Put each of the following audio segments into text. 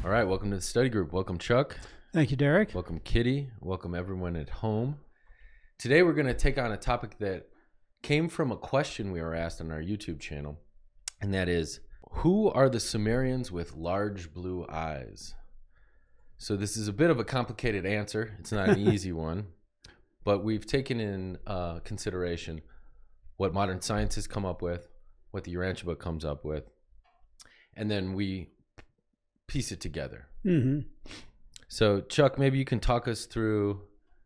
All right, welcome to the study group. Welcome, Chuck. Thank you, Derek. Welcome, Kitty. Welcome, everyone at home. Today, we're going to take on a topic that came from a question we were asked on our YouTube channel, and that is, who are the Sumerians with large blue eyes? So this is a bit of a complicated answer. It's not an easy one, but we've taken in consideration what modern science has come up with, what the Urantia Book comes up with, and then we piece it together. Mm-hmm. So, Chuck, maybe you can talk us through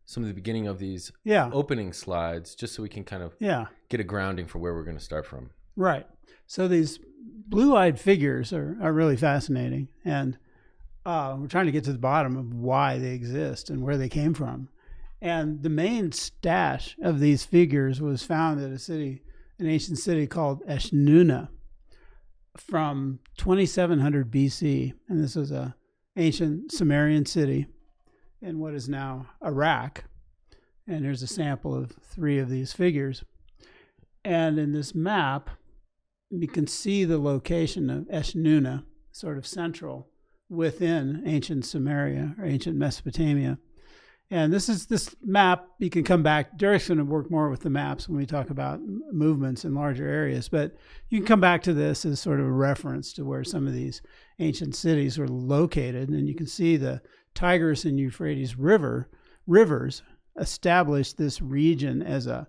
some of the beginning of these opening slides, just so we can kind of get a grounding for where we're going to start from. Right. So these blue-eyed figures are really fascinating, and we're trying to get to the bottom of why they exist and where they came from. And the main stash of these figures was found at an ancient city called Eshnunna from 2700 BC. And this was an ancient Sumerian city in what is now Iraq. And here's a sample of 3 of these figures. And in this map, you can see the location of Eshnunna, sort of central within ancient Sumeria or ancient Mesopotamia. And this map, you can come back. Derek's going to work more with the maps when we talk about movements in larger areas, but you can come back to this as sort of a reference to where some of these ancient cities were located. And you can see the Tigris and Euphrates rivers established this region as an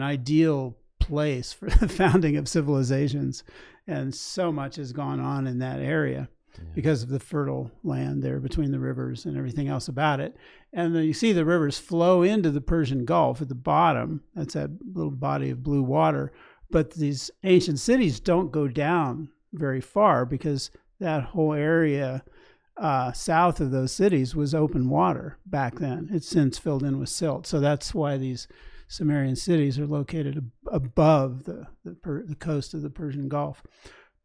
ideal place for the founding of civilizations. And so much has gone on in that area because of the fertile land there between the rivers and everything else about it. And then you see the rivers flow into the Persian Gulf at the bottom. That's that little body of blue water. But these ancient cities don't go down very far because that whole area south of those cities was open water back then. It's since filled in with silt. So that's why these Sumerian cities are located above the coast of the Persian Gulf.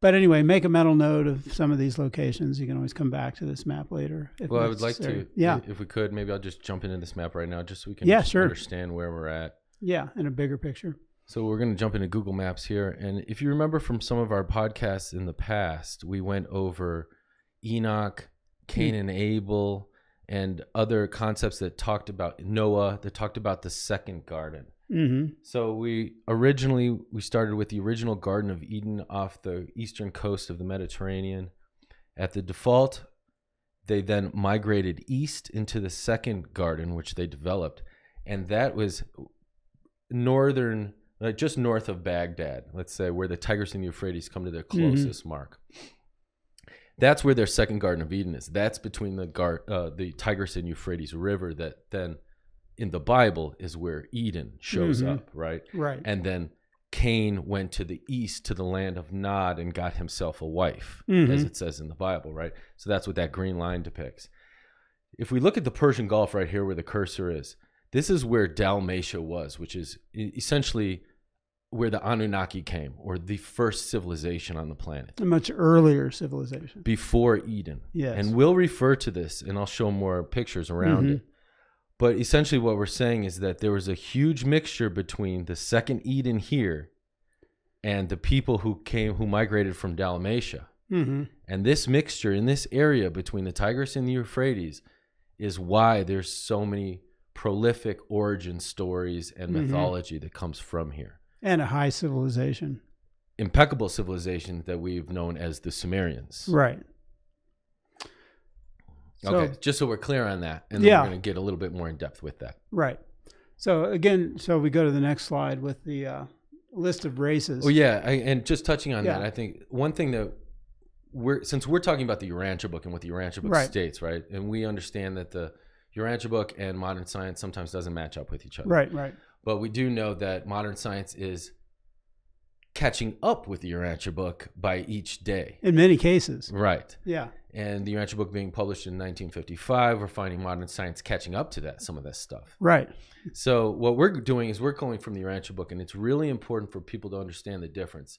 But anyway, make a mental note of some of these locations. You can always come back to this map later. Well, I would like to, if we could, maybe I'll just jump into this map right now just so we can understand where we're at. Yeah, in a bigger picture. So we're going to jump into Google Maps here. And if you remember from some of our podcasts in the past, we went over Enoch, Cain and Abel, and other concepts that talked about Noah, that talked about the second garden. Mm-hmm. So we started with the original Garden of Eden off the eastern coast of the Mediterranean. At the default, they then migrated east into the second garden, which they developed, and that was northern, just north of Baghdad, let's say, where the Tigris and Euphrates come to their closest mark. That's where their second Garden of Eden is. That's between the Tigris and Euphrates River that then in the Bible is where Eden shows up, right? Right. And then Cain went to the east to the land of Nod and got himself a wife, as it says in the Bible, right? So that's what that green line depicts. If we look at the Persian Gulf right here where the cursor is, this is where Dalamatia was, which is essentially where the Anunnaki came, or the first civilization on the planet. A much earlier civilization. Before Eden. Yes. And we'll refer to this, and I'll show more pictures around it. But essentially what we're saying is that there was a huge mixture between the second Eden here and the people who migrated from Dalamatia. And this mixture in this area between the Tigris and the Euphrates is why there's so many prolific origin stories and mythology that comes from here. And a high civilization. Impeccable civilization that we've known as the Sumerians. Right. Okay, just so we're clear on that, and then we're going to get a little bit more in depth with that. Right. So again, we go to the next slide with the list of races. Oh yeah, and just touching on that, I think one thing that since we're talking about the Urantia Book and what the Urantia Book states, right, and we understand that the Urantia Book and modern science sometimes doesn't match up with each other. Right. But we do know that modern science is catching up with the Urantia Book by each day. In many cases. Right. Yeah. And the Urantia Book being published in 1955, we're finding modern science catching up to some of that stuff. Right. So what we're doing is we're going from the Urantia Book, and it's really important for people to understand the difference.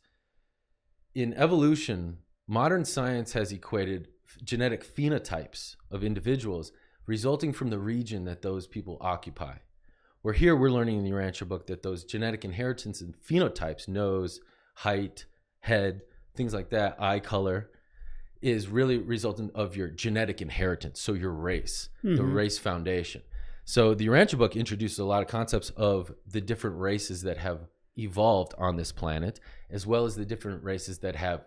In evolution, modern science has equated genetic phenotypes of individuals resulting from the region that those people occupy. Where here we're learning in the Urantia Book that those genetic inheritance and phenotypes, nose, height, head, things like that, eye color, is really resultant of your genetic inheritance, so your race, the race foundation. So the Urantia book introduces a lot of concepts of the different races that have evolved on this planet, as well as the different races that have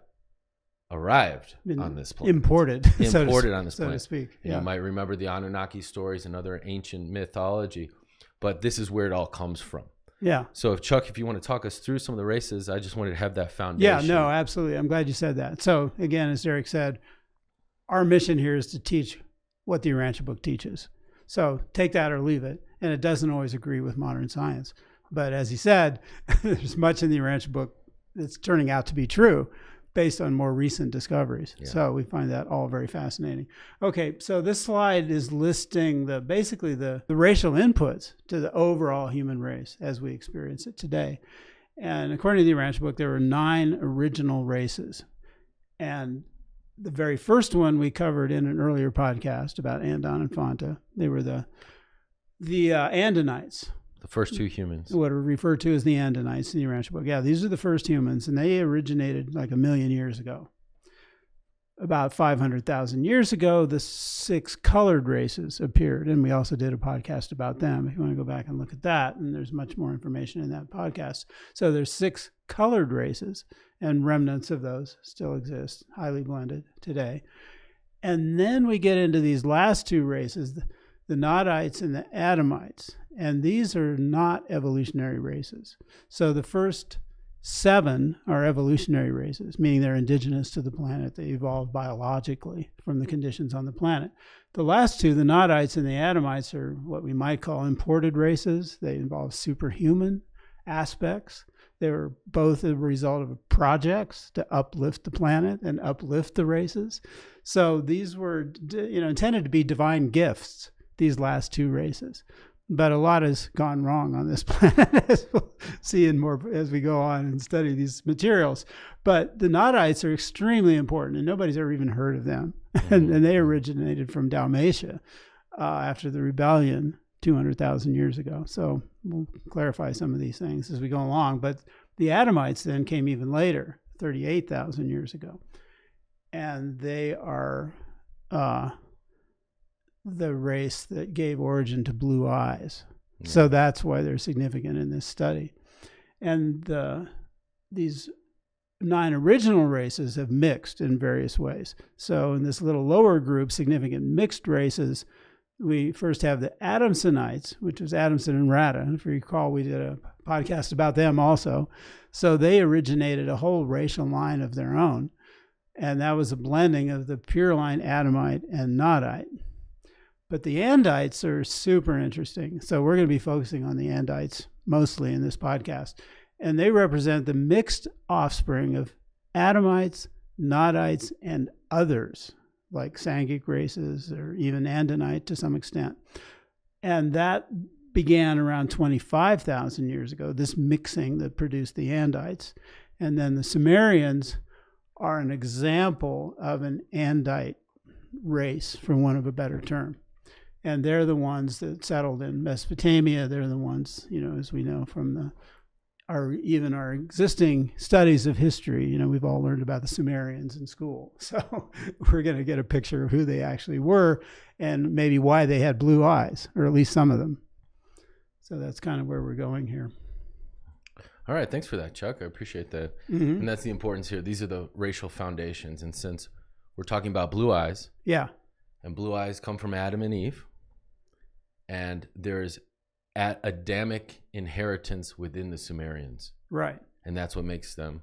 arrived on this planet. Imported on this planet. So to speak. And you might remember the Anunnaki stories and other ancient mythology, but this is where it all comes from. Yeah. So Chuck, if you want to talk us through some of the races, I just wanted to have that foundation. Yeah, no, absolutely. I'm glad you said that. So again, as Derek said, our mission here is to teach what the Urantia book teaches. So take that or leave it. And it doesn't always agree with modern science. But as he said, there's much in the Urantia book that's turning out to be true based on more recent discoveries. Yeah. So we find that all very fascinating. Okay, so this slide is listing basically the racial inputs to the overall human race as we experience it today. And according to the Urantia book, there were 9 original races. And the very first one we covered in an earlier podcast about Andon and Fonta. They were the Andinites. The first 2 humans. What are referred to as the Andinites in the Urantia book. Yeah, these are the first humans, and they originated like 1 million years ago. About 500,000 years ago, the 6 colored races appeared, and we also did a podcast about them. If you want to go back and look at that, and there's much more information in that podcast. So there's 6 colored races, and remnants of those still exist, highly blended today. And then we get into these last 2 races, the Nodites and the Adamites. And these are not evolutionary races. So the first 7 are evolutionary races, meaning they're indigenous to the planet. They evolved biologically from the conditions on the planet. The last 2, the Nodites and the Adamites, are what we might call imported races. They involve superhuman aspects. They were both a result of projects to uplift the planet and uplift the races. So these were, intended to be divine gifts, these last 2 races. But a lot has gone wrong on this planet, as we'll see as we go on and study these materials. But the Nodites are extremely important, and nobody's ever even heard of them. And they originated from Dalamatia after the rebellion 200,000 years ago. So we'll clarify some of these things as we go along. But the Adamites then came even later, 38,000 years ago. And they are the race that gave origin to blue eyes. Yeah. So that's why they're significant in this study. And these 9 original races have mixed in various ways. So in this little lower group, significant mixed races, we first have the Adamsonites, which was Adamson and Rata. If you recall, we did a podcast about them also. So they originated a whole racial line of their own. And that was a blending of the pure line Adamite and Nodite. But the Andites are super interesting. So we're going to be focusing on the Andites mostly in this podcast. And they represent the mixed offspring of Adamites, Nodites, and others, like Sangic races or even Andinite to some extent. And that began around 25,000 years ago, this mixing that produced the Andites. And then the Sumerians are an example of an Andite race, for want of a better term. And they're the ones that settled in Mesopotamia. They're the ones, as we know from our existing studies of history, we've all learned about the Sumerians in school. So we're going to get a picture of who they actually were and maybe why they had blue eyes, or at least some of them. So that's kind of where we're going here. All right. Thanks for that, Chuck. I appreciate that. Mm-hmm. And that's the importance here. These are the racial foundations. And since we're talking about blue eyes. Yeah. And blue eyes come from Adam and Eve. And there's Adamic inheritance within the Sumerians. Right. And that's what makes them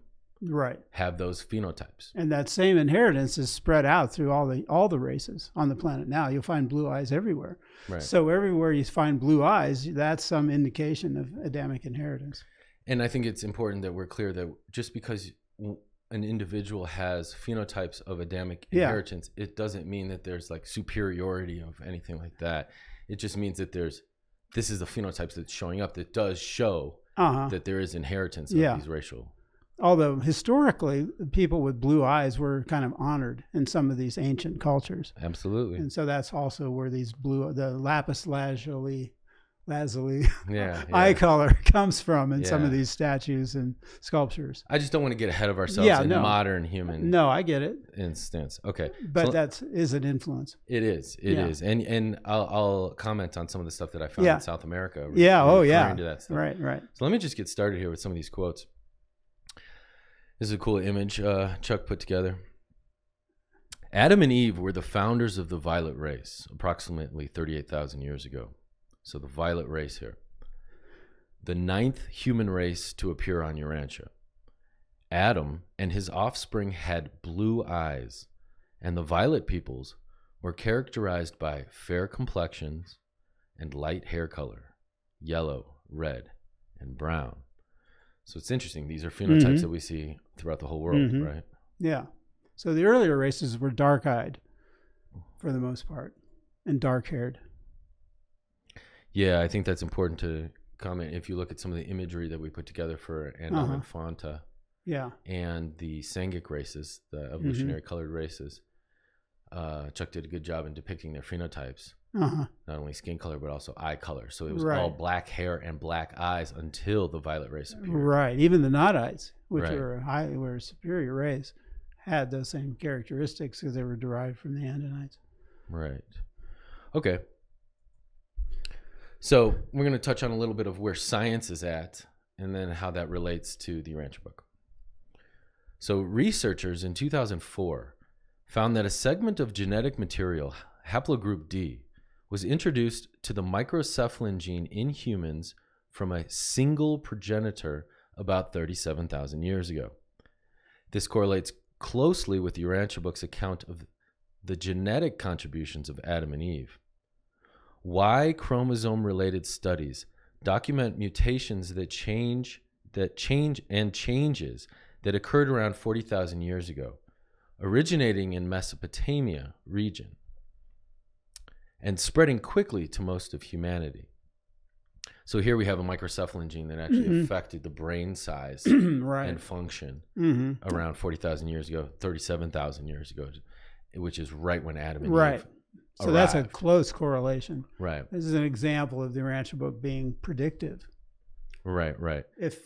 have those phenotypes. And that same inheritance is spread out through all the races on the planet now. You'll find blue eyes everywhere. Right. So everywhere you find blue eyes, that's some indication of Adamic inheritance. And I think it's important that we're clear that just because an individual has phenotypes of Adamic inheritance, it doesn't mean that there's like superiority of anything like that. It just means that this is the phenotypes that's showing up that does show that there is inheritance of these racial. Although historically, people with blue eyes were kind of honored in some of these ancient cultures. Absolutely. And so that's also where the lapis lazuli lazuli Yeah, eye color comes from in some of Yeah. these statues and sculptures. I just don't want to get ahead of ourselves Yeah, in no. modern human No, I get it, instance. Okay. but So that is an influence. it is. It Yeah. is. And I'll comment on some of the stuff that I found Yeah. in South America. Yeah. Oh, referring yeah. to that stuff. Right. Right. So let me just get started here with some of these quotes. This is a cool image Chuck put together. Adam and Eve were the founders of the violet race approximately 38,000 years ago. So the violet race here. The 9th human race to appear on Urantia. Adam and his offspring had blue eyes, and the violet peoples were characterized by fair complexions and light hair color, yellow, red, and brown. So it's interesting. These are phenotypes that we see throughout the whole world, right? Yeah. So the earlier races were dark-eyed for the most part and dark-haired. Yeah, I think that's important to comment. If you look at some of the imagery that we put together for Andite and Fonta Yeah. and the Sangic races, the evolutionary colored races, Chuck did a good job in depicting their phenotypes. Not only skin color, but also eye color. So it was all black hair and black eyes until the violet race appeared. Right. Even the Nodites, which Right. were a superior race, had those same characteristics because they were derived from the Andites. Right. Okay. So we're going to touch on a little bit of where science is at and then how that relates to the Urantia Book. So researchers in 2004 found that a segment of genetic material, haplogroup D, was introduced to the microcephalin gene in humans from a single progenitor about 37,000 years ago. This correlates closely with the Urantia Book's account of the genetic contributions of Adam and Eve. Y chromosome-related studies document mutations that changes that occurred around 40,000 years ago, originating in Mesopotamia region and spreading quickly to most of humanity. So here we have a microcephalin gene that actually affected the brain size and function around 40,000 years ago, 37,000 years ago, which is right when Adam and Eve So arrived. that's a close correlation. Right. This is an example of the Urantia Book being predictive. Right. If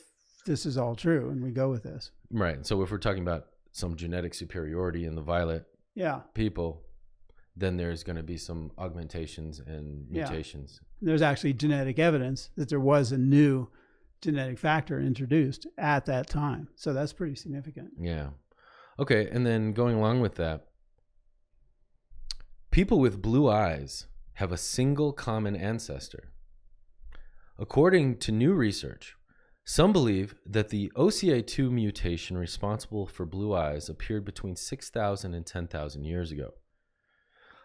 this is all true and we go with this. Right. So if we're talking about some genetic superiority in the violet people, then there's going to be some augmentations and mutations. There's actually genetic evidence that there was a new genetic factor introduced at that time. So that's pretty significant. Yeah. Okay. And then going along with that, people with blue eyes have a single common ancestor. According to new research, some believe that the OCA2 mutation responsible for blue eyes appeared between 6,000 and 10,000 years ago.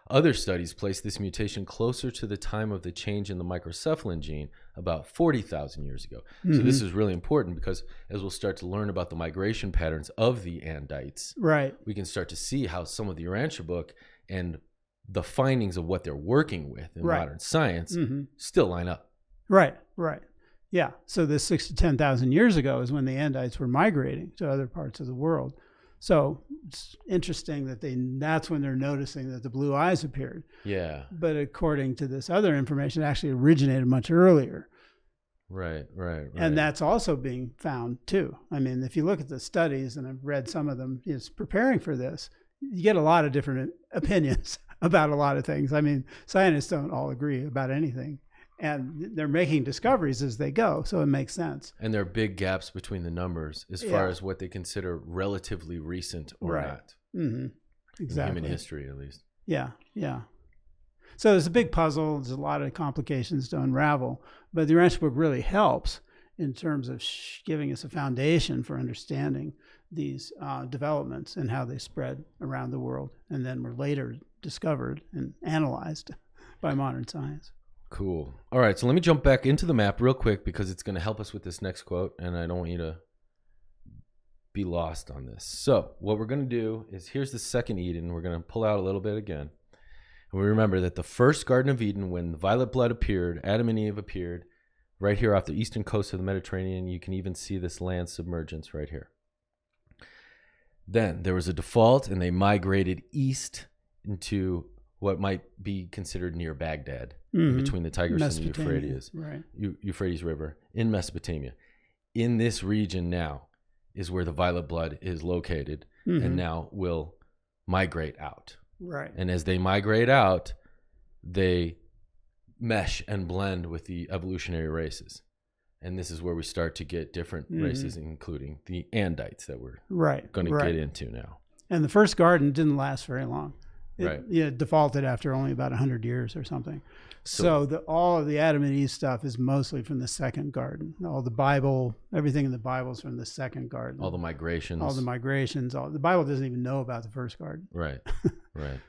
Other studies place this mutation closer to the time of the change in the microcephalin gene, about 40,000 years ago. So this is really important because as we'll start to learn about the migration patterns of the Andites, we can start to see how some of the Urantia Book and the findings of what they're working with in modern science still line up. Right. Yeah. So this 6,000 to 10,000 years ago is when the Andites were migrating to other parts of the world. So it's interesting that that's when they're noticing that the blue eyes appeared. Yeah. But according to this other information, it actually originated much earlier. Right. And that's also being found too. I mean, if you look at the studies, and I've read some of them, is preparing for this, you get a lot of different opinions about a lot of things. I mean, scientists don't all agree about anything. And they're making discoveries as they go, so it makes sense. And there are big gaps between the numbers as far as what they consider relatively recent or not. Exactly. In human history, at least. Yeah. So there's a big puzzle. There's a lot of complications to unravel. But the Urantia Book really helps in terms of giving us a foundation for understanding these developments and how they spread around the world and then were later discovered and analyzed by modern science. Cool. All right, so let me jump back into the map real quick because it's going to help us with this next quote, and I don't want you to be lost on this. So what we're going to do is here's the second Eden. We're going to pull out a little bit again. And we remember that the first Garden of Eden, when the violet blood appeared, Adam and Eve appeared right here off the eastern coast of the Mediterranean. You can even see this land submergence right here. Then there was a default, and they migrated east into what might be considered near Baghdad, between the Tigris and the Euphrates River in Mesopotamia. In this region now is where the violet blood is located, and now will migrate out. Right. And as they migrate out, they mesh and blend with the evolutionary races. And this is where we start to get different races, including the Andites that we're going to get into now. And the first garden didn't last very long. It defaulted after only about 100 years or something. So all of the Adamite stuff is mostly from the second garden. All the Bible, everything in the Bible is from the second garden. All the migrations. The Bible doesn't even know about the first garden. Right, right.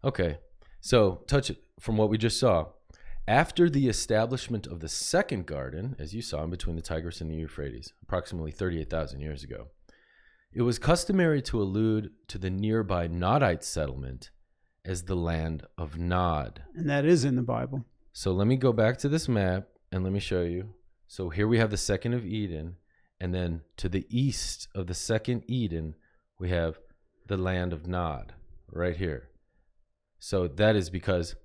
Okay. So touch it from what we just saw. After the establishment of the second garden, as you saw, in between the Tigris and the Euphrates, approximately 38,000 years ago, it was customary to allude to the nearby Nodite settlement as the land of Nod. And that is in the Bible. So let me go back to this map and let me show you. So here we have the second of Eden, and then to the east of the second Eden, we have the land of Nod right here. So that is because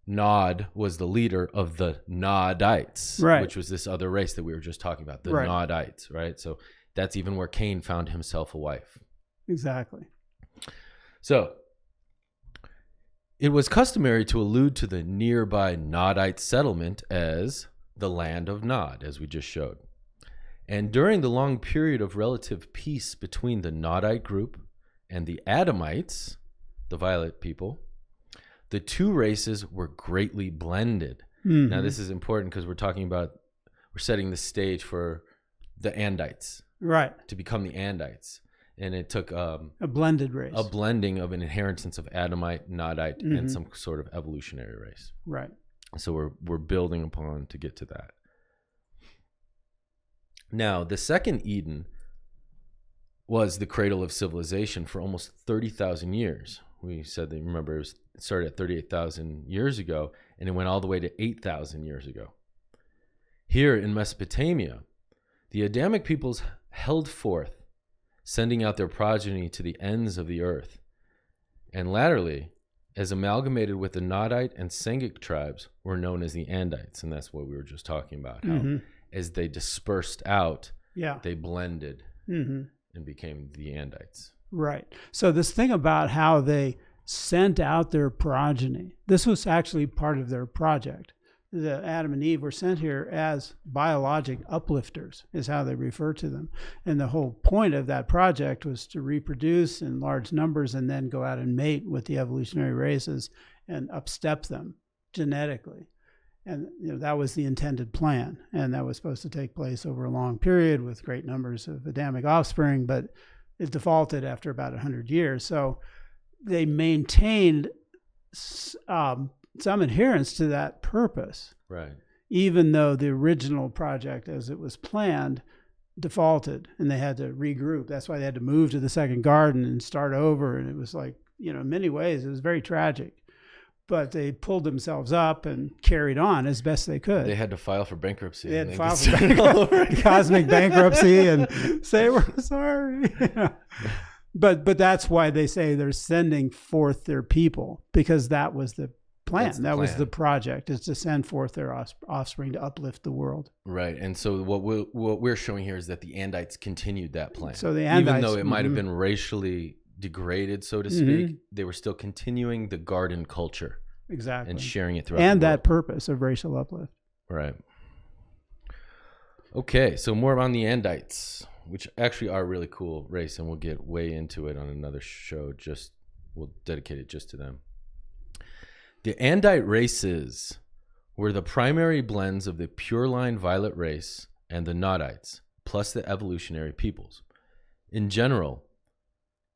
Nod was the leader of the Nodites, which was this other race that we were just talking about, the Nodites, right? So that's even where Cain found himself a wife. Exactly. So it was customary to allude to the nearby Nodite settlement as the land of Nod, as we just showed. And during the long period of relative peace between the Nodite group and the Adamites, the violet people, the two races were greatly blended. Now, this is important because we're setting the stage for the Andites. Right. To become the Andites. And it took a blended race. A blending of an inheritance of Adamite, Nodite, and some sort of evolutionary race. Right. So we're building upon to get to that. Now, the second Eden was the cradle of civilization for almost 30,000 years. We said that, remember, it started at 38,000 years ago, and it went all the way to 8,000 years ago. Here in Mesopotamia, the Adamic peoples held forth, sending out their progeny to the ends of the earth, and latterly, as amalgamated with the Nodite and Sengic tribes, were known as the Andites, and that's what we were just talking about, how as they dispersed out, they blended and became the Andites. Right. So this thing about how they sent out their progeny, this was actually part of their project. The Adam and Eve were sent here as biologic uplifters, is how they refer to them. And the whole point of that project was to reproduce in large numbers and then go out and mate with the evolutionary races and upstep them genetically. And that was the intended plan. And that was supposed to take place over a long period with great numbers of Adamic offspring, but it defaulted after about 100 years. So they maintained some adherence to that purpose, right? Even though the original project, as it was planned, defaulted, and they had to regroup. That's why they had to move to the second garden and start over. And it was like, in many ways, it was very tragic. But they pulled themselves up and carried on as best they could. They had to file for bankruptcy. They had to file for cosmic bankruptcy and say, we're sorry. But that's why they say they're sending forth their people, because that was the plan. That was the project, is to send forth their offspring to uplift the world. Right. And so what we're showing here is that the Andites continued that plan. So the Andites, even though it might have been racially degraded, so to speak, they were still continuing the garden culture. Exactly. And sharing it throughout and the world. That purpose of racial uplift. Right. Okay, so more on the Andites, which actually are a really cool race, and we'll get way into it on another show. We'll dedicate it just to them. The Andite races were the primary blends of the pure line violet race and the Nodites, plus the evolutionary peoples. In general,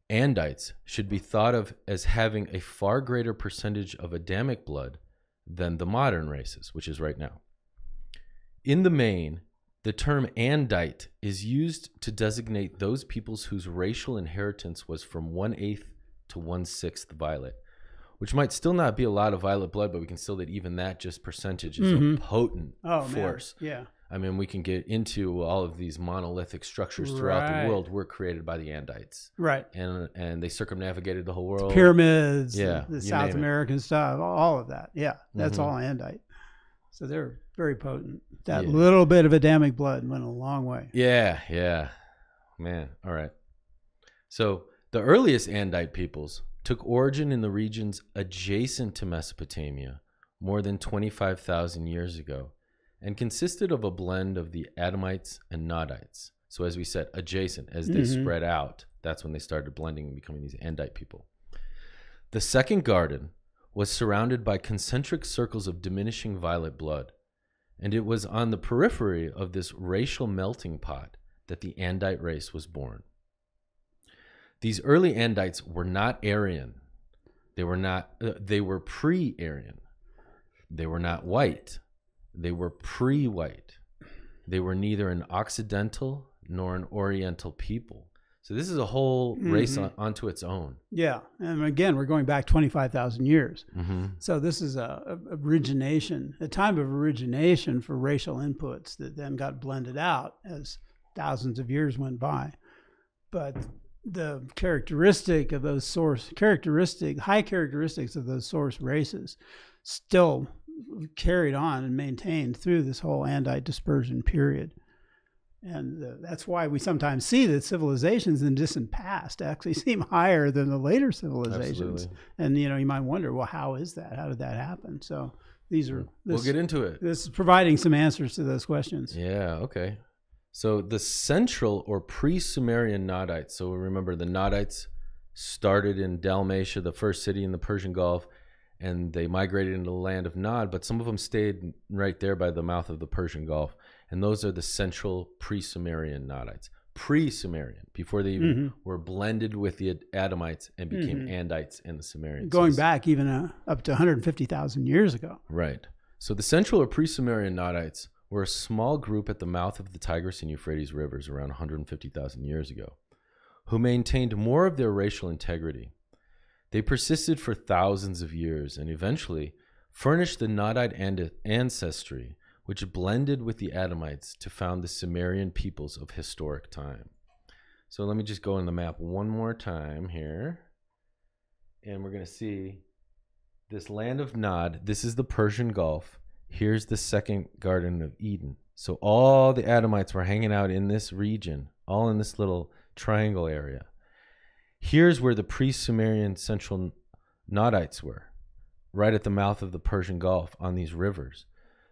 Andites should be thought of as having a far greater percentage of Adamic blood than the modern races, which is right now. In the main, the term Andite is used to designate those peoples whose racial inheritance was from 1/8 to 1/6 violet, which might still not be a lot of violet blood, but we can still that even that just percentage is a potent force. Man. Yeah. I mean, we can get into all of these monolithic structures throughout the world were created by the Andites. Right. And they circumnavigated the whole world. The pyramids, yeah, the South American stuff, all of that. Yeah, that's Mm-hmm. all Andite. So they're very potent. That little bit of Adamic blood went a long way. Yeah. Man, all right. So the earliest Andite peoples took origin in the regions adjacent to Mesopotamia more than 25,000 years ago and consisted of a blend of the Adamites and Nodites. So as we said, adjacent, as they spread out, that's when they started blending and becoming these Andite people. The second garden was surrounded by concentric circles of diminishing violet blood, and it was on the periphery of this racial melting pot that the Andite race was born. These early Andites were not Aryan. They were pre-Aryan. They were not white. They were pre-white. They were neither an Occidental nor an Oriental people. So this is a whole race onto its own. Yeah. And again, we're going back 25,000 years. Mm-hmm. So this is a time of origination for racial inputs that then got blended out as thousands of years went by. But the high characteristics of those source races still carried on and maintained through this whole Andite dispersion period. And that's why we sometimes see that civilizations in the distant past actually seem higher than the later civilizations. Absolutely. And, you might wonder, well, how is that? How did that happen? So we'll get into it. This is providing some answers to those questions. Yeah, okay. So the central or pre-Sumerian Nodites, so remember the Nodites started in Dalamatia, the first city in the Persian Gulf, and they migrated into the land of Nod, but some of them stayed right there by the mouth of the Persian Gulf. And those are the central pre-Sumerian Nodites. Pre-Sumerian, before they even were blended with the Adamites and became Andites and the Sumerians. Going back even up to 150,000 years ago. Right. So the central or pre-Sumerian Nodites were a small group at the mouth of the Tigris and Euphrates rivers around 150,000 years ago, who maintained more of their racial integrity. They persisted for thousands of years and eventually furnished the Nodite ancestry, which blended with the Adamites to found the Sumerian peoples of historic time. So let me just go on the map one more time here. And we're going to see this land of Nod. This is the Persian Gulf. Here's the second Garden of Eden. So all the Adamites were hanging out in this region, all in this little triangle area. Here's where the pre-Sumerian central Nodites were, right at the mouth of the Persian Gulf on these rivers.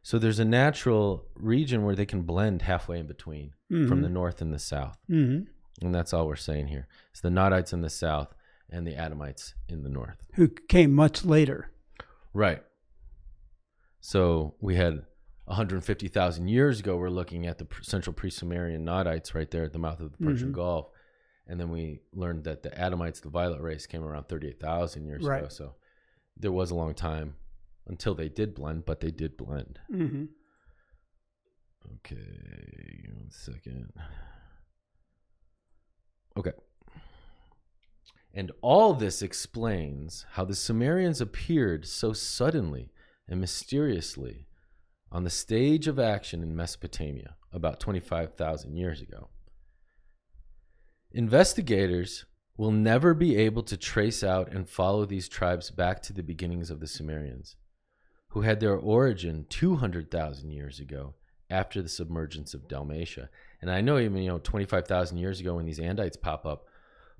So there's a natural region where they can blend halfway in between from the north and the south. And that's all we're saying here. It's the Nodites in the south and the Adamites in the north. Who came much later. Right. So we had 150,000 years ago, we're looking at the central pre-Sumerian Nodites right there at the mouth of the Persian Gulf. And then we learned that the Adamites, the violet race, came around 38,000 years ago. So there was a long time until they did blend, but they did blend. Okay, 1 second. Okay. And all this explains how the Sumerians appeared so suddenly and mysteriously on the stage of action in Mesopotamia about 25,000 years ago. Investigators will never be able to trace out and follow these tribes back to the beginnings of the Sumerians, who had their origin 200,000 years ago after the submergence of Dalmatia. And I know even 25,000 years ago when these Andites pop up,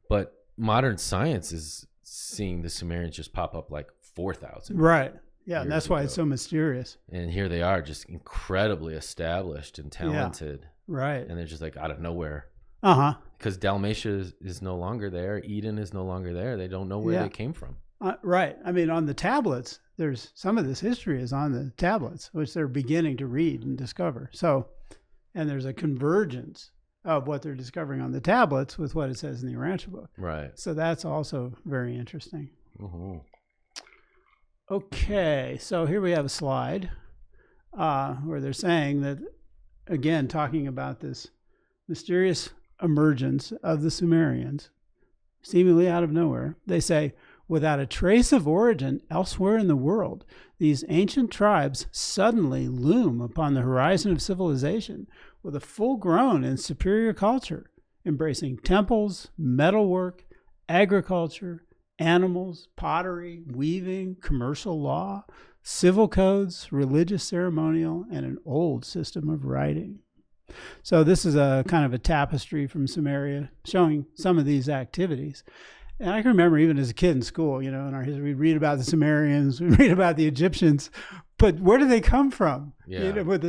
but modern science is seeing the Sumerians just pop up like 4,000. Right. Yeah, and that's why it's so mysterious. And here they are, just incredibly established and talented. Yeah, right. And they're just like out of nowhere. Because Dalmatia is no longer there. Eden is no longer there. They don't know where they came from. Right. I mean, on the tablets, there's some of this history is on the tablets, which they're beginning to read and discover. So, and there's a convergence of what they're discovering on the tablets with what it says in the Urantia Book. Right. So that's also very interesting. Mm-hmm. Okay, so here we have a slide where they're saying that, again, talking about this mysterious emergence of the Sumerians, seemingly out of nowhere. They say, without a trace of origin elsewhere in the world, these ancient tribes suddenly loom upon the horizon of civilization with a full-grown and superior culture, embracing temples, metalwork, agriculture, animals, pottery, weaving, commercial law, civil codes, religious ceremonial, and an old system of writing. So this is a kind of a tapestry from Sumeria showing some of these activities. And I can remember even as a kid in school, in our history, we'd read about the Sumerians, we'd read about the Egyptians, but where do they come from? Yeah. With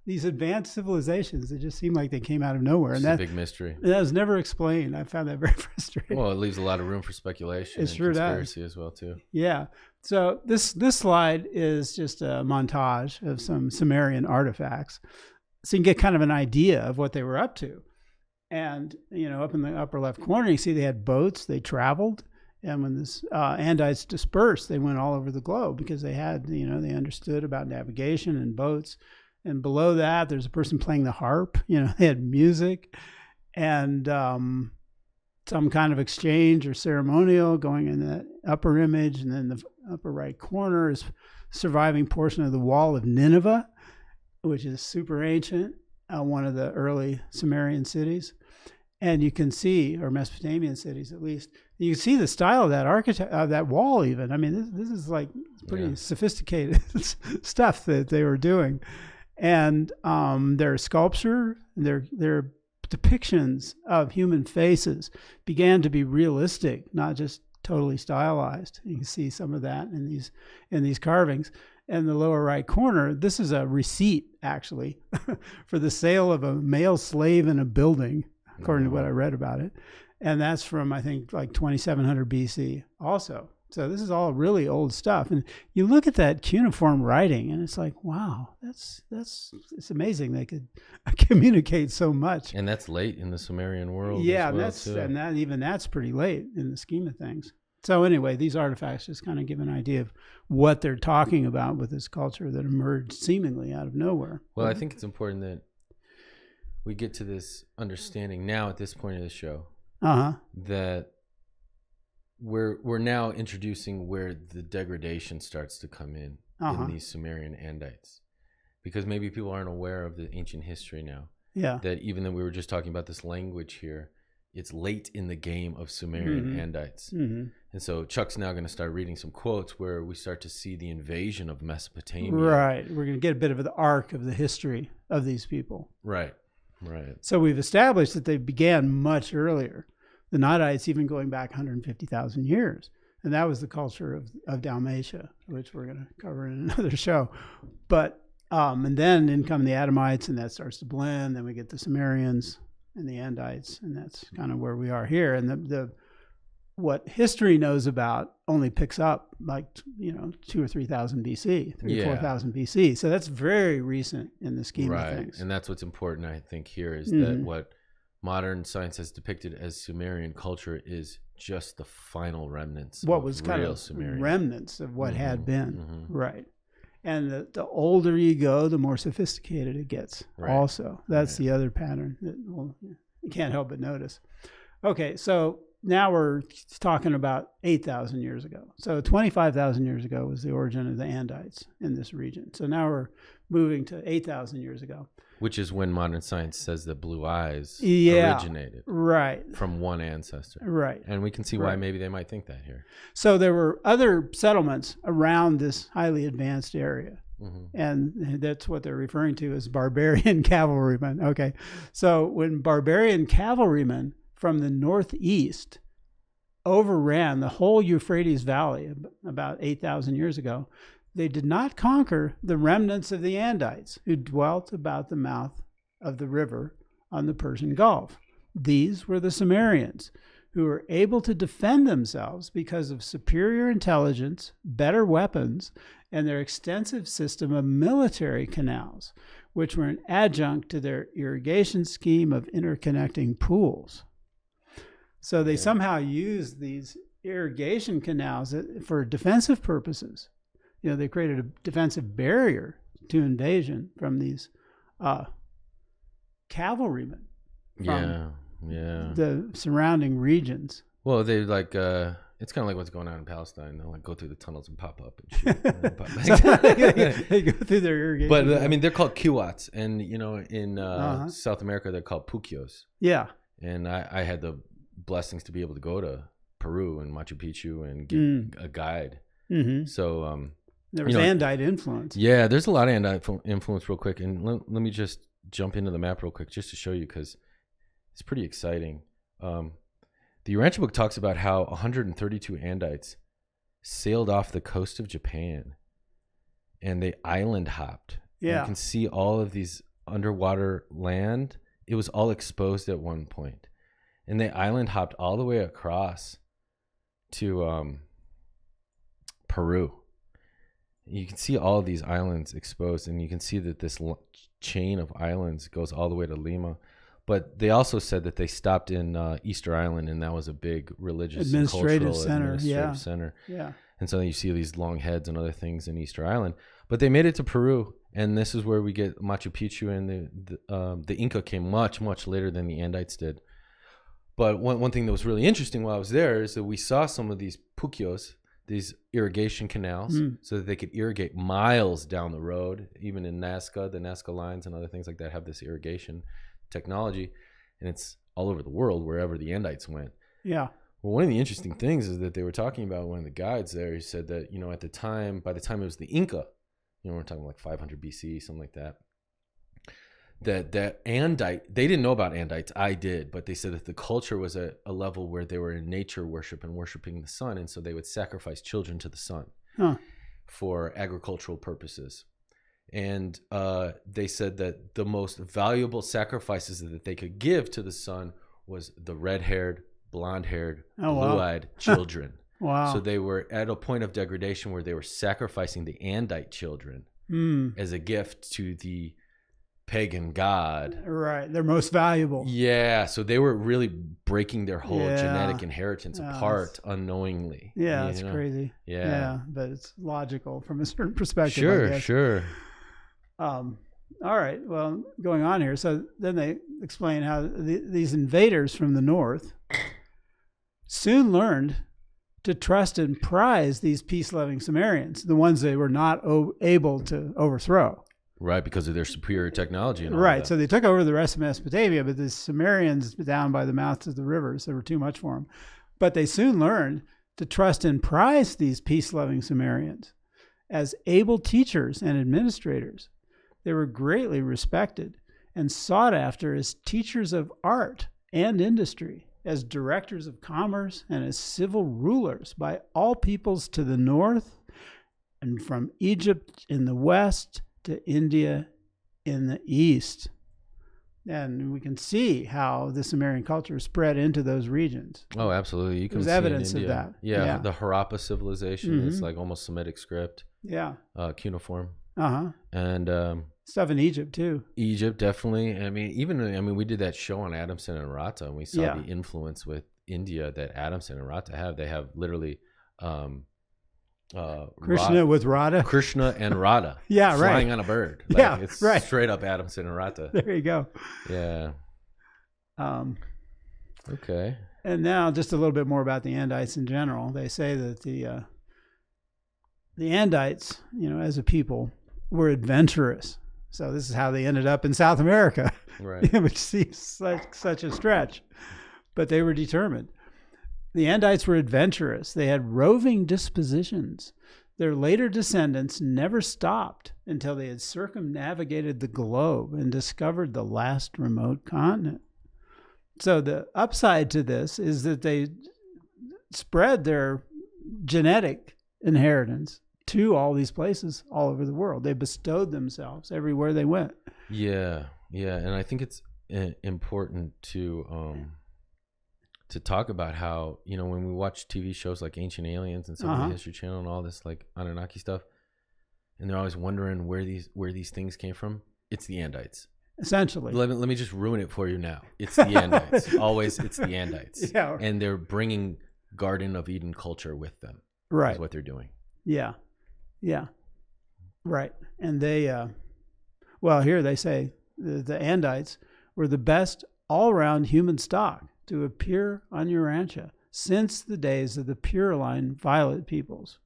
these advanced civilizations, it just seemed like they came out of nowhere. It's a big mystery. That was never explained. I found that very frustrating. Well, it leaves a lot of room for speculation and sure conspiracy does. as well, too. Yeah. So this slide is just a montage of some Sumerian artifacts. So you can get kind of an idea of what they were up to. And, up in the upper left corner, you see they had boats, they traveled. And when this Andites dispersed, they went all over the globe because they had, they understood about navigation and boats. And below that, there's a person playing the harp. They had music and some kind of exchange or ceremonial going in that upper image. And then the upper right corner is surviving portion of the wall of Nineveh, which is super ancient, one of the early Sumerian cities. And you can see, or Mesopotamian cities at least, you can see the style of that that wall even. I mean, this is like pretty sophisticated stuff that they were doing. And their sculpture, their depictions of human faces began to be realistic, not just totally stylized. You can see some of that in these carvings. In the lower right corner, this is a receipt, actually, for the sale of a male slave in a building, according to what I read about it. And that's from, I think, like 2700 BC also. So this is all really old stuff. And you look at that cuneiform writing, and it's like, wow, it's amazing they could communicate so much. And that's late in the Sumerian world. Yeah, as well, that's pretty late in the scheme of things. So anyway, these artifacts just kind of give an idea of what they're talking about with this culture that emerged seemingly out of nowhere. Well, I think it's important that we get to this understanding now at this point of the show that we're now introducing where the degradation starts to come in these Sumerian Andites, because maybe people aren't aware of the ancient history now. Yeah. That even though we were just talking about this language here, it's late in the game of Sumerian Andites. And so Chuck's now going to start reading some quotes where we start to see the invasion of Mesopotamia. Right. We're going to get a bit of the arc of the history of these people. Right. So we've established that they began much earlier. The Nodites even going back 150,000 years. And that was the culture of Dalamatia, which we're going to cover in another show. But, and then in come the Adamites, and that starts to blend. Then we get the Sumerians and the Andites, and that's kind of where we are here. And the what history knows about only picks up like 2,000 or 3,000 BC, 3,000 or 4,000 BC. So that's very recent in the scheme of things. And that's what's important, I think, here is that what modern science has depicted as Sumerian culture is just the final remnants. What was kind of Sumerian remnants of what had been, right? And the older you go, the more sophisticated it gets. Right. Also, that's the other pattern that you can't help but notice. Okay, so now we're talking about 8,000 years ago. So 25,000 years ago was the origin of the Andites in this region. So now we're moving to 8,000 years ago. Which is when modern science says that blue eyes originated from one ancestor. Right. And we can see why maybe they might think that here. So there were other settlements around this highly advanced area. And that's what they're referring to as barbarian cavalrymen. Okay. So when barbarian cavalrymen from the northeast overran the whole Euphrates Valley about 8,000 years ago, they did not conquer the remnants of the Andites who dwelt about the mouth of the river on the Persian Gulf. These were the Sumerians, who were able to defend themselves because of superior intelligence, better weapons, and their extensive system of military canals, which were an adjunct to their irrigation scheme of interconnecting pools. So they somehow used these irrigation canals for defensive purposes. They created a defensive barrier to invasion from these cavalrymen from the surrounding regions. Well, they It's kind of like what's going on in Palestine. They'll like go through the tunnels and pop up and shoot. And then pop back. They go through their irrigation. But I mean, they're called kiwats, and in South America, they're called pukyos. Yeah. And I had the blessings to be able to go to Peru and Machu Picchu and get a guide. Mm-hmm. So there was Andite influence. Yeah, there's a lot of Andite influence real quick. And let me just jump into the map real quick just to show you, because it's pretty exciting. The Urantia Book talks about how 132 Andites sailed off the coast of Japan and they island hopped. Yeah. You can see all of these underwater land. It was all exposed at one point. And they island hopped all the way across to Peru. You can see all of these islands exposed, and you can see that this chain of islands goes all the way to Lima. But they also said that they stopped in Easter Island, and that was a big religious administrative center. Yeah. And so you see these long heads and other things in Easter Island. But they made it to Peru, and this is where we get Machu Picchu, and the Inca came much, much later than the Andites did. But one thing that was really interesting while I was there is that we saw some of these pukyos, these irrigation canals, so that they could irrigate miles down the road. Even in Nazca, the Nazca lines and other things like that have this irrigation technology, and it's all over the world wherever the Andites went. Yeah. Well, one of the interesting things is that they were talking about, one of the guides there, he said that, at the time, by the time it was the Inca, we're talking like 500 BC, something like that, that Andite, they didn't know about Andites. I did, but they said that the culture was a level where they were in nature worship and worshiping the sun, and so they would sacrifice children to the sun for agricultural purposes. And they said that the most valuable sacrifices that they could give to the sun was the red-haired, blonde-haired, blue-eyed children. Wow. So they were at a point of degradation where they were sacrificing the Andite children as a gift to the pagan god. Right. They're most valuable. Yeah. So they were really breaking their whole genetic inheritance apart unknowingly. Yeah, that's crazy. Yeah. But it's logical from a certain perspective. Sure. All right. Well, going on here. So then they explain how these invaders from the north soon learned to trust and prize these peace-loving Sumerians, the ones they were not able to overthrow. Right, because of their superior technology. And all right. that. So they took over the rest of Mesopotamia, but the Sumerians down by the mouths of the rivers, they were too much for them. But they soon learned to trust and prize these peace-loving Sumerians as able teachers and administrators. They were greatly respected and sought after as teachers of art and industry, as directors of commerce, and as civil rulers by all peoples to the north, and from Egypt in the west to India in the east. And we can see how the Sumerian culture spread into those regions. Oh, absolutely. You can There's see evidence in of India. that. Yeah, the Harappa civilization is like almost Semitic script. Yeah. Cuneiform. And stuff in Egypt too. Egypt, definitely. I mean, we did that show on Adamson and Rata, and we saw the influence with India that Adamson and Rata have. They have literally Krishna with Radha. Krishna and Radha. Flying on a bird. It's straight up Adamson and Rata. There you go. Yeah. Okay. And now just a little bit more about the Andites in general. They say that the Andites, as a people, were adventurous. So this is how they ended up in South America, right? Which seems like such a stretch, but they were determined. The Andites were adventurous. They had roving dispositions. Their later descendants never stopped until they had circumnavigated the globe and discovered the last remote continent. So the upside to this is that they spread their genetic inheritance to all these places all over the world. They bestowed themselves everywhere they went. Yeah. And I think it's important to talk about how, when we watch TV shows like Ancient Aliens and some of the History Channel and all this like Anunnaki stuff, and they're always wondering where these things came from. It's the Andites. Essentially. Let me just ruin it for you now. It's the Andites. Always it's the Andites. Yeah. And they're bringing Garden of Eden culture with them. Right. Is what they're doing. Yeah. Right. And they, here they say the Andites were the best all-around human stock to appear on Urantia since the days of the Pure Line violet peoples.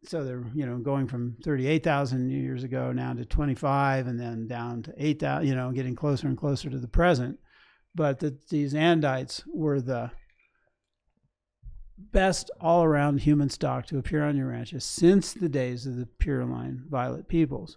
So they're, going from 38,000 years ago now to 25, and then down to 8,000, getting closer and closer to the present. But these Andites were the best all-around human stock to appear on Urantia since the days of the Pure Line violet peoples.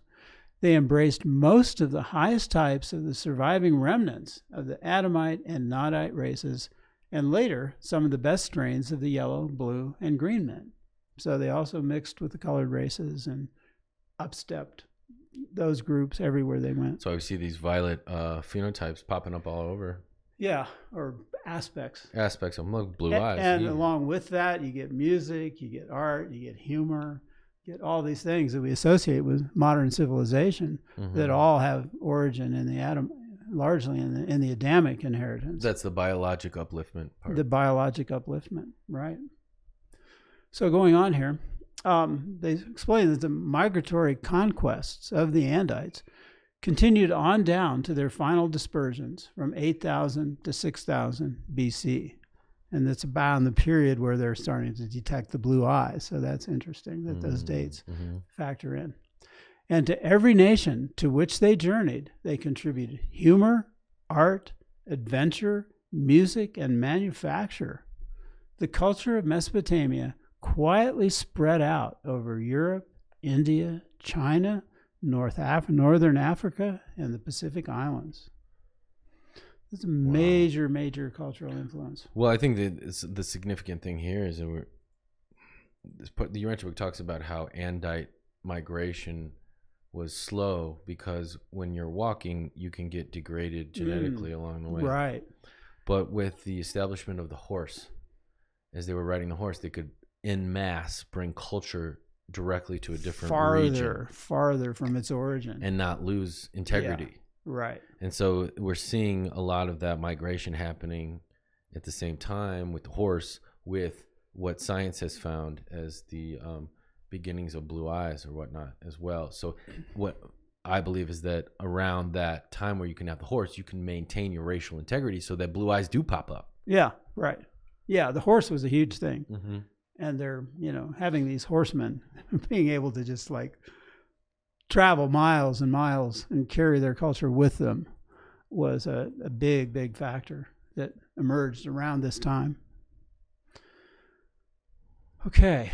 They embraced most of the highest types of the surviving remnants of the Adamite and Nodite races, and later some of the best strains of the yellow, blue, and green men. So they also mixed with the colored races and upstepped those groups everywhere they went. So I see these violet phenotypes popping up all over. Yeah, or aspects. Aspects of them, like blue eyes. And along with that, you get music, you get art, you get humor, you get all these things that we associate with modern civilization that all have origin in the largely in the Adamic inheritance. That's the biologic upliftment part. The biologic upliftment, right. So going on here, they explain that the migratory conquests of the Andites continued on down to their final dispersions from 8,000 to 6,000 BC. And that's about in the period where they're starting to detect the blue eyes. So that's interesting that those dates factor in. And to every nation to which they journeyed, they contributed humor, art, adventure, music, and manufacture. The culture of Mesopotamia quietly spread out over Europe, India, China, Northern Africa, and the Pacific Islands. It's a major, major cultural influence. Well, I think that the significant thing here is that the Urantia Book talks about how Andite migration was slow because when you're walking, you can get degraded genetically along the way. Right. But with the establishment of the horse, as they were riding the horse, they could en masse bring culture directly to a different region. Farther from its origin. And not lose integrity. Yeah. Right. And so we're seeing a lot of that migration happening at the same time with the horse, with what science has found as the beginnings of blue eyes or whatnot as well. So what I believe is that around that time where you can have the horse, you can maintain your racial integrity so that blue eyes do pop up. Yeah, right. Yeah, the horse was a huge thing. And they're, having these horsemen being able to just like travel miles and miles and carry their culture with them was a big, big factor that emerged around this time. Okay,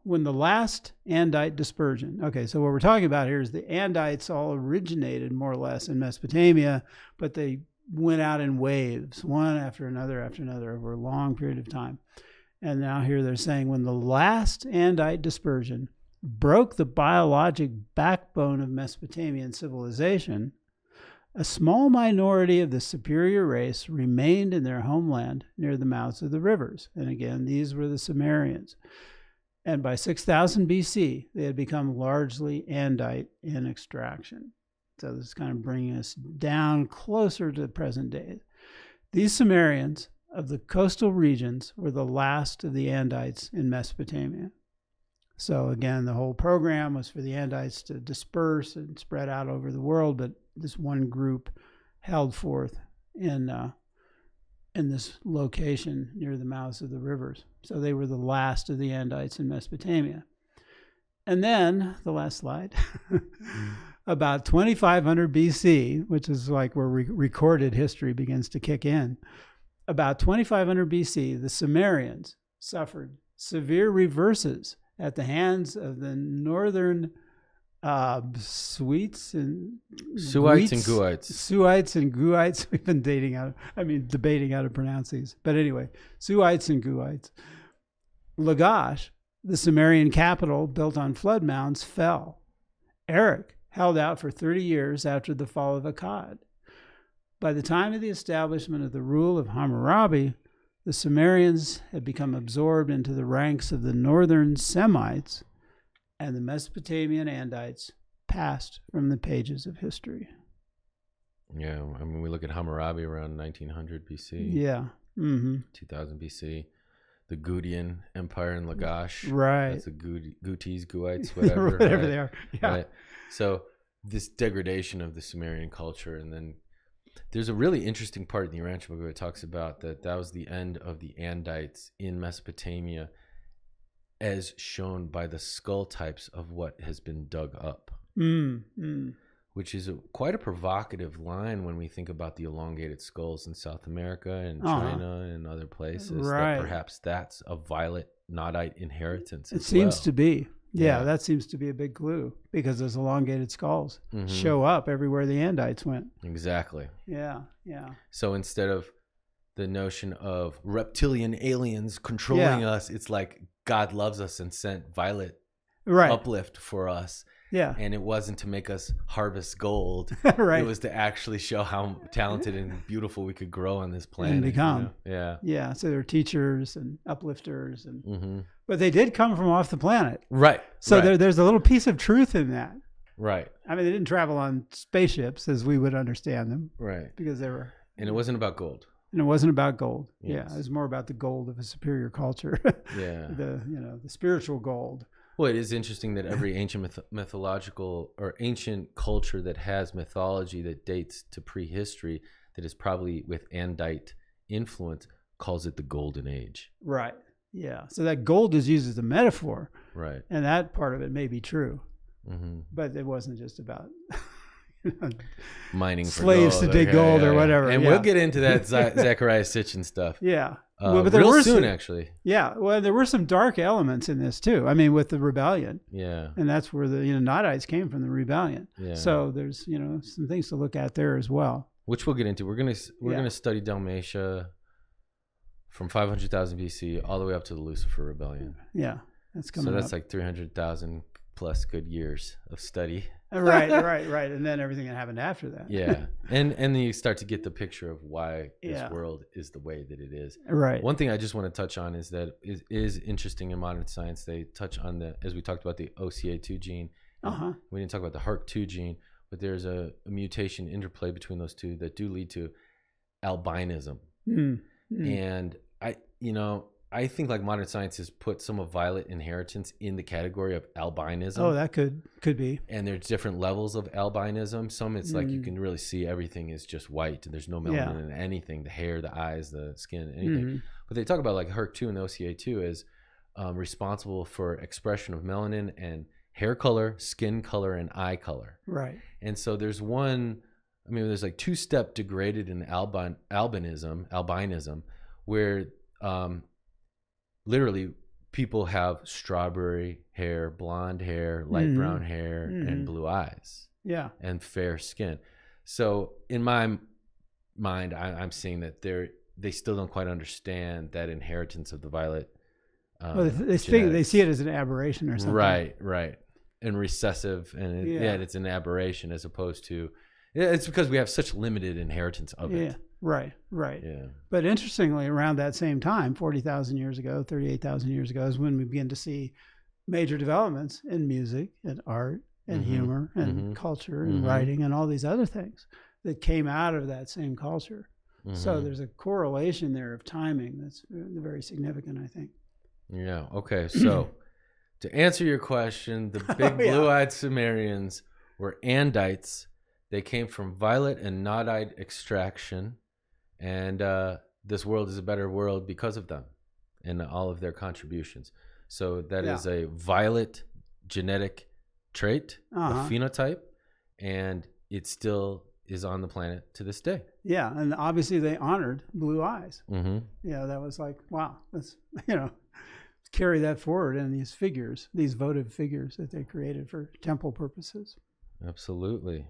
when the last Andite dispersion, so what we're talking about here is the Andites all originated more or less in Mesopotamia, but they went out in waves, one after another over a long period of time. And now here they're saying when the last Andite dispersion broke the biologic backbone of Mesopotamian civilization, a small minority of the superior race remained in their homeland near the mouths of the rivers. And again, these were the Sumerians. And by 6000 BC, they had become largely Andite in extraction. So this is kind of bringing us down closer to the present day. These Sumerians of the coastal regions were the last of the Andites in Mesopotamia. So again, the whole program was for the Andites to disperse and spread out over the world, but this one group held forth in this location near the mouths of the rivers. So they were the last of the Andites in Mesopotamia. And then, the last slide, about 2500 BC, which is like where recorded history begins to kick in, about 2500 BC, the Sumerians suffered severe reverses at the hands of the northern Suites and Guites. Suites and Guites. We've been debating how to pronounce these. But anyway, Suites and Guites. Lagash, the Sumerian capital built on flood mounds, fell. Erech held out for 30 years after the fall of Akkad. By the time of the establishment of the rule of Hammurabi, the Sumerians had become absorbed into the ranks of the northern Semites, and the Mesopotamian Andites passed from the pages of history. Yeah, we look at Hammurabi around 1900 BC. Yeah. 2000 BC. The Gutian Empire in Lagash. Right. That's the Gutis, Guites, whatever. Whatever they are. Yeah. Right? So this degradation of the Sumerian culture, and then There's a really interesting part in the Urantia Book where it talks about that was the end of the Andites in Mesopotamia, as shown by the skull types of what has been dug up, which is quite a provocative line when we think about the elongated skulls in South America and China and other places. Right. That perhaps that's a violet nodite inheritance. It seems to be. Yeah, that seems to be a big clue because those elongated skulls show up everywhere the Andites went. Exactly. Yeah. So instead of the notion of reptilian aliens controlling us, it's like God loves us and sent violet uplift for us. Yeah. And it wasn't to make us harvest gold. Right. It was to actually show how talented and beautiful we could grow on this planet. And become. Yeah. Yeah. So they're teachers and uplifters, and but they did come from off the planet. Right. So there's a little piece of truth in that. Right. I mean, they didn't travel on spaceships as we would understand them. Right. Because they were. And it wasn't about gold. And it wasn't about gold. Yes. Yeah. It was more about the gold of a superior culture. Yeah. The spiritual gold. Well, it is interesting that every ancient mythological or ancient culture that has mythology that dates to prehistory, that is probably with Andite influence, calls it the Golden Age. Right. Yeah. So that gold is used as a metaphor. Right. And that part of it may be true. But it wasn't just about mining for slaves gold. to dig gold or whatever. And we'll get into that Zechariah Sitchin stuff. Yeah. But there were soon, actually. Yeah. Well, there were some dark elements in this too. I mean, with the rebellion. Yeah. And that's where the Nodites came from, the rebellion. Yeah. So there's some things to look at there as well. Which we'll get into. We're gonna study Dalamatia from 500,000 BC all the way up to the Lucifer rebellion. Yeah, that's coming. So that's like 300,000 plus good years of study. Right. And then everything that happened after that. Yeah. And then you start to get the picture of why this world is the way that it is. Right. One thing I just want to touch on is that it is interesting in modern science. They touch on as we talked about the OCA2 gene. We didn't talk about the HERK2 gene, but there's a mutation interplay between those two that do lead to albinism. And I think like modern science has put some of violet inheritance in the category of albinism. Oh, that could be. And there's different levels of albinism. Some it's like you can really see everything is just white and there's no melanin in anything, the hair, the eyes, the skin, anything. But they talk about like HERK2 and OCA2 as responsible for expression of melanin and hair color, skin color, and eye color. Right. And so there's there's like two-step degraded in albinism, where literally people have strawberry hair, blonde hair, light brown hair, and blue eyes. Yeah. And fair skin. So in my mind, I'm seeing that they still don't quite understand that inheritance of the violet. They see it as an aberration or something. Right. And recessive, and it's an aberration as opposed to, it's because we have such limited inheritance of it. Right. Yeah. But interestingly, around that same time, 40,000 years ago, 38,000 years ago, is when we begin to see major developments in music and art and humor and culture and writing and all these other things that came out of that same culture. So there's a correlation there of timing that's very significant, I think. Yeah. Okay. So to answer your question, the big blue-eyed Sumerians were Andites. They came from violet and nodite extraction, and this world is a better world because of them and all of their contributions. So that is a violet genetic trait, a phenotype, and it still is on the planet to this day. Yeah, and obviously they honored blue eyes. Yeah, that was like, wow, let's carry that forward in these figures, these votive figures that they created for temple purposes. Absolutely.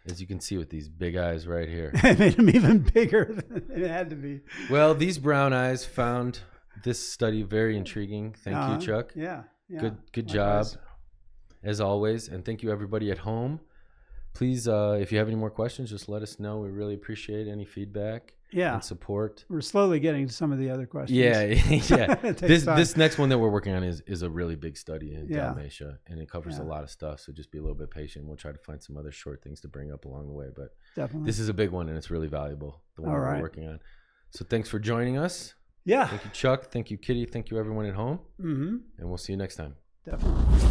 As you can see with these big eyes right here. It made them even bigger than it had to be. Well, these brown eyes found this study very intriguing. Thank you, Chuck. Yeah. Good job, as always. And thank you, everybody at home. Please, if you have any more questions, just let us know. We really appreciate any feedback and support. We're slowly getting to some of the other questions. Yeah. This next one that we're working on is a really big study in Dalamatia, and it covers a lot of stuff. So just be a little bit patient. We'll try to find some other short things to bring up along the way. But definitely, this is a big one, and it's really valuable, the one we're working on. So thanks for joining us. Yeah. Thank you, Chuck. Thank you, Kitty. Thank you, everyone at home. And we'll see you next time. Definitely.